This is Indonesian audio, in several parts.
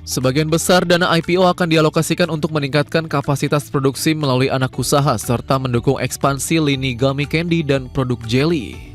Sebagian besar dana IPO akan dialokasikan untuk meningkatkan kapasitas produksi melalui anak usaha serta mendukung ekspansi lini gummy candy dan produk jelly.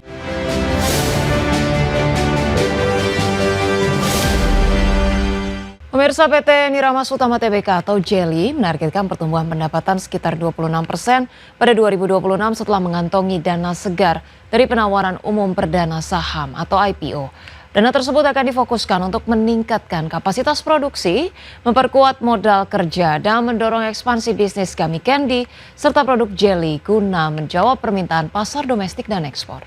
Pemirsa, PT Niramas Utama Tbk atau Jelly menargetkan pertumbuhan pendapatan sekitar 26% pada 2026 setelah mengantongi dana segar dari penawaran umum perdana saham atau IPO. Dana tersebut akan difokuskan untuk meningkatkan kapasitas produksi, memperkuat modal kerja, dan mendorong ekspansi bisnis gummy candy serta produk jelly guna menjawab permintaan pasar domestik dan ekspor.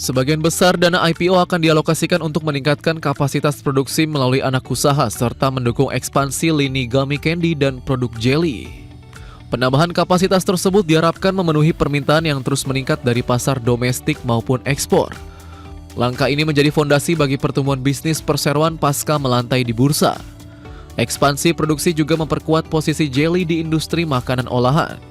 Sebagian besar dana IPO akan dialokasikan untuk meningkatkan kapasitas produksi melalui anak usaha serta mendukung ekspansi lini gummy candy dan produk jelly. Penambahan kapasitas tersebut diharapkan memenuhi permintaan yang terus meningkat dari pasar domestik maupun ekspor. Langkah ini menjadi fondasi bagi pertumbuhan bisnis perseroan pasca melantai di bursa. Ekspansi produksi juga memperkuat posisi jelly di industri makanan olahan.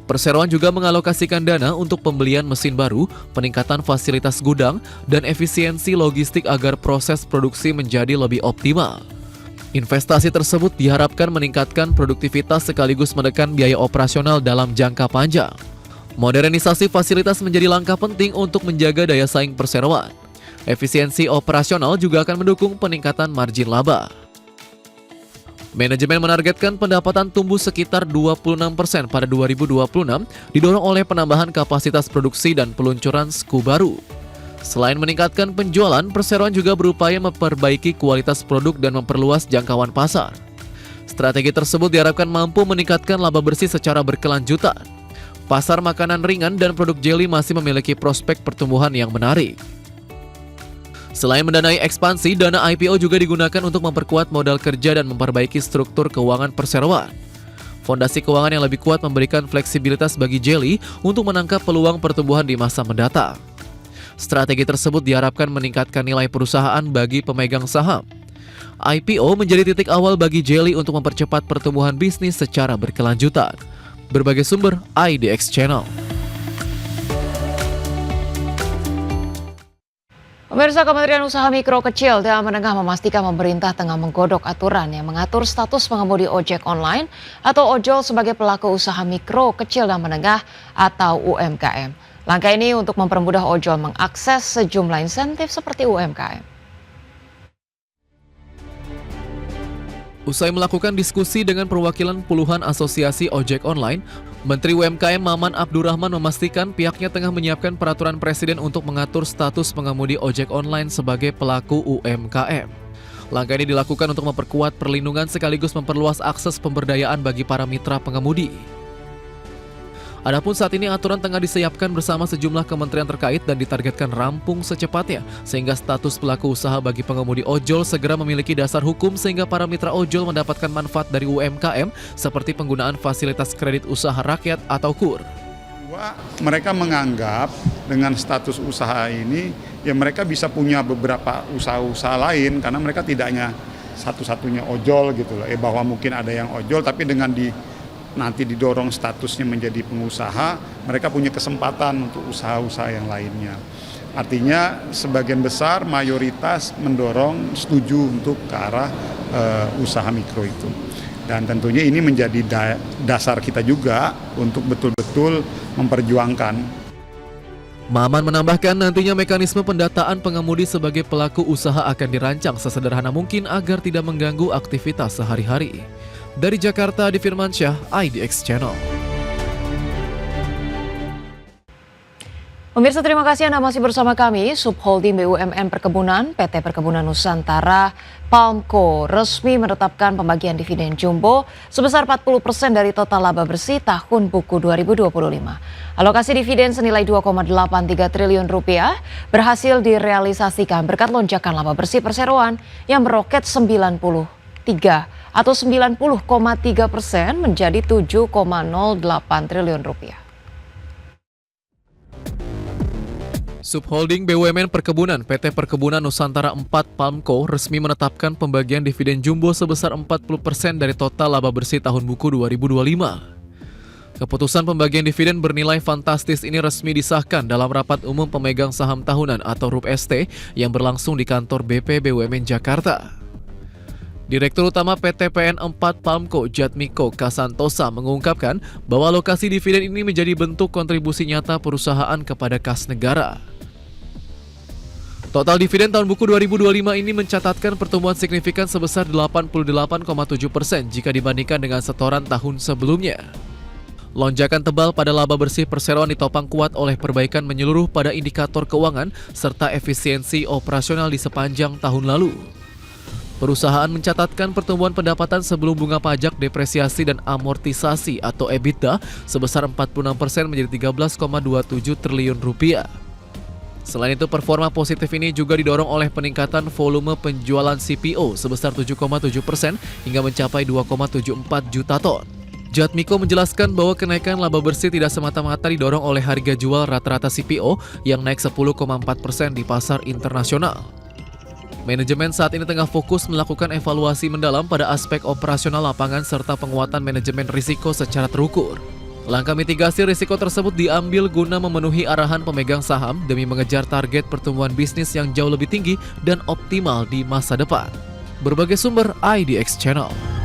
Perseroan juga mengalokasikan dana untuk pembelian mesin baru, peningkatan fasilitas gudang, dan efisiensi logistik agar proses produksi menjadi lebih optimal. Investasi tersebut diharapkan meningkatkan produktivitas sekaligus menekan biaya operasional dalam jangka panjang. Modernisasi fasilitas menjadi langkah penting untuk menjaga daya saing perseroan. Efisiensi operasional juga akan mendukung peningkatan margin laba. Manajemen menargetkan pendapatan tumbuh sekitar 26% pada 2026, didorong oleh penambahan kapasitas produksi dan peluncuran SKU baru. Selain meningkatkan penjualan, perseroan juga berupaya memperbaiki kualitas produk dan memperluas jangkauan pasar. Strategi tersebut diharapkan mampu meningkatkan laba bersih secara berkelanjutan. Pasar makanan ringan dan produk jelly masih memiliki prospek pertumbuhan yang menarik. Selain mendanai ekspansi, dana IPO juga digunakan untuk memperkuat modal kerja dan memperbaiki struktur keuangan perseroan. Fondasi keuangan yang lebih kuat memberikan fleksibilitas bagi jelly untuk menangkap peluang pertumbuhan di masa mendatang. Strategi tersebut diharapkan meningkatkan nilai perusahaan bagi pemegang saham. IPO menjadi titik awal bagi jelly untuk mempercepat pertumbuhan bisnis secara berkelanjutan. Berbagai sumber, IDX Channel. Pemirsa, Kementerian Usaha Mikro Kecil dan Menengah memastikan pemerintah tengah menggodok aturan yang mengatur status pengemudi ojek online atau ojol sebagai pelaku usaha mikro, kecil, dan menengah atau UMKM. Langkah ini untuk mempermudah ojol mengakses sejumlah insentif seperti UMKM. Usai melakukan diskusi dengan perwakilan puluhan asosiasi ojek online, Menteri UMKM Maman Abdurrahman memastikan pihaknya tengah menyiapkan peraturan presiden untuk mengatur status pengemudi ojek online sebagai pelaku UMKM. Langkah ini dilakukan untuk memperkuat perlindungan sekaligus memperluas akses pemberdayaan bagi para mitra pengemudi. Adapun saat ini aturan tengah disiapkan bersama sejumlah kementerian terkait dan ditargetkan rampung secepatnya sehingga status pelaku usaha bagi pengemudi ojol segera memiliki dasar hukum sehingga para mitra ojol mendapatkan manfaat dari UMKM seperti penggunaan fasilitas kredit usaha rakyat atau KUR. Mereka menganggap dengan status usaha ini ya mereka bisa punya beberapa usaha-usaha lain karena mereka tidak hanya satu-satunya ojol gitu loh. Bahwa mungkin ada yang ojol tapi dengan nanti didorong statusnya menjadi pengusaha, mereka punya kesempatan untuk usaha-usaha yang lainnya. Artinya sebagian besar mayoritas mendorong setuju untuk ke arah usaha mikro itu. Dan tentunya ini menjadi dasar kita juga untuk betul-betul memperjuangkan. Maman menambahkan nantinya mekanisme pendataan pengemudi sebagai pelaku usaha akan dirancang sesederhana mungkin agar tidak mengganggu aktivitas sehari-hari. Dari Jakarta, Adi Firmansyah, IDX Channel. Pemirsa, terima kasih Anda masih bersama kami. Subholding BUMN Perkebunan, PT Perkebunan Nusantara, Palmco resmi menetapkan pembagian dividen jumbo sebesar 40% dari total laba bersih tahun buku 2025. Alokasi dividen senilai 2,83 triliun rupiah berhasil direalisasikan berkat lonjakan laba bersih perseroan yang meroket 93 atau 90,3% menjadi 7,08 triliun rupiah. Subholding BUMN Perkebunan PT Perkebunan Nusantara 4 Palmco resmi menetapkan pembagian dividen jumbo sebesar 40% dari total laba bersih tahun buku 2025. Keputusan pembagian dividen bernilai fantastis ini resmi disahkan dalam rapat umum pemegang saham tahunan atau RUP ST yang berlangsung di kantor BP BUMN Jakarta. Direktur Utama PT PN 4 Palmco Jatmiko Kasantosa mengungkapkan bahwa alokasi dividen ini menjadi bentuk kontribusi nyata perusahaan kepada kas negara. Total dividen tahun buku 2025 ini mencatatkan pertumbuhan signifikan sebesar 88,7% jika dibandingkan dengan setoran tahun sebelumnya. Lonjakan tebal pada laba bersih perseroan ditopang kuat oleh perbaikan menyeluruh pada indikator keuangan serta efisiensi operasional di sepanjang tahun lalu. Perusahaan mencatatkan pertumbuhan pendapatan sebelum bunga pajak, depresiasi, dan amortisasi atau EBITDA sebesar 46% menjadi 13,27 triliun rupiah. Selain itu, performa positif ini juga didorong oleh peningkatan volume penjualan CPO sebesar 7,7% hingga mencapai 2,74 juta ton. Jatmiko menjelaskan bahwa kenaikan laba bersih tidak semata-mata didorong oleh harga jual rata-rata CPO yang naik 10,4% di pasar internasional. Manajemen saat ini tengah fokus melakukan evaluasi mendalam pada aspek operasional lapangan serta penguatan manajemen risiko secara terukur. Langkah mitigasi risiko tersebut diambil guna memenuhi arahan pemegang saham demi mengejar target pertumbuhan bisnis yang jauh lebih tinggi dan optimal di masa depan. Berbagai sumber IDX Channel.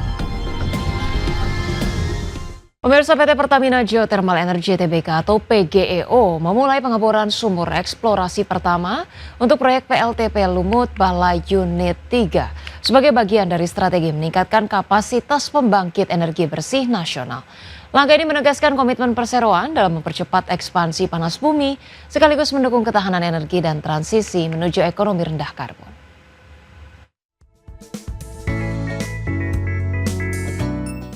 Pemirsa, PT Pertamina Geothermal Energy Tbk atau PGEO memulai pengeboran sumur eksplorasi pertama untuk proyek PLTP Lumut Balai Unit 3 sebagai bagian dari strategi meningkatkan kapasitas pembangkit energi bersih nasional. Langkah ini menegaskan komitmen perseroan dalam mempercepat ekspansi panas bumi sekaligus mendukung ketahanan energi dan transisi menuju ekonomi rendah karbon.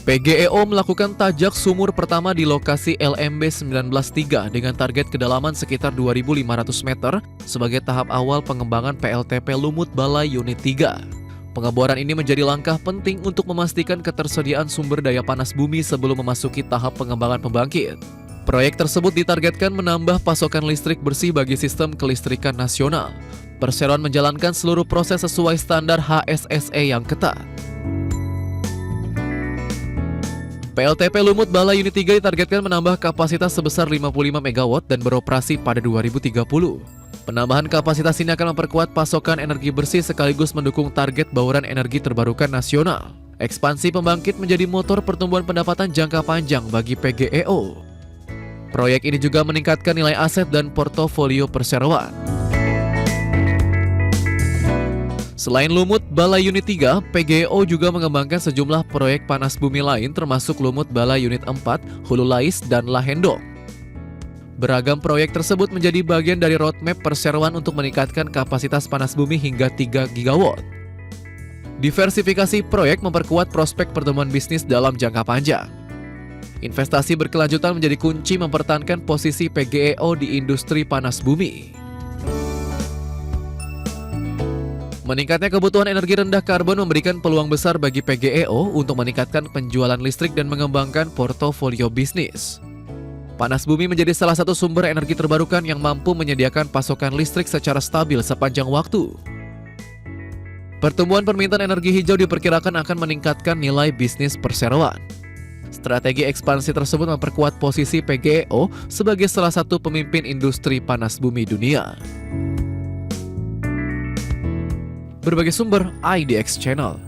PGEO melakukan tajak sumur pertama di lokasi LMB 193 dengan target kedalaman sekitar 2.500 meter sebagai tahap awal pengembangan PLTP Lumut Balai Unit 3. Pengeboran ini menjadi langkah penting untuk memastikan ketersediaan sumber daya panas bumi sebelum memasuki tahap pengembangan pembangkit. Proyek tersebut ditargetkan menambah pasokan listrik bersih bagi sistem kelistrikan nasional. Perseroan menjalankan seluruh proses sesuai standar HSSE yang ketat. PLTP Lumut Balai Unit 3 ditargetkan menambah kapasitas sebesar 55 MW dan beroperasi pada 2030. Penambahan kapasitas ini akan memperkuat pasokan energi bersih sekaligus mendukung target bauran energi terbarukan nasional. Ekspansi pembangkit menjadi motor pertumbuhan pendapatan jangka panjang bagi PGEO. Proyek ini juga meningkatkan nilai aset dan portofolio perseroan. Selain Lumut Balai Unit 3, PGEO juga mengembangkan sejumlah proyek panas bumi lain termasuk Lumut Balai Unit 4, Hulu Lais, dan Lahendong. Beragam proyek tersebut menjadi bagian dari roadmap perseroan untuk meningkatkan kapasitas panas bumi hingga 3 gigawatt. Diversifikasi proyek memperkuat prospek pertumbuhan bisnis dalam jangka panjang. Investasi berkelanjutan menjadi kunci mempertahankan posisi PGEO di industri panas bumi. Meningkatnya kebutuhan energi rendah karbon memberikan peluang besar bagi PGEO untuk meningkatkan penjualan listrik dan mengembangkan portofolio bisnis. Panas bumi menjadi salah satu sumber energi terbarukan yang mampu menyediakan pasokan listrik secara stabil sepanjang waktu. Pertumbuhan permintaan energi hijau diperkirakan akan meningkatkan nilai bisnis perseroan. Strategi ekspansi tersebut memperkuat posisi PGEO sebagai salah satu pemimpin industri panas bumi dunia. Berbagai sumber IDX Channel.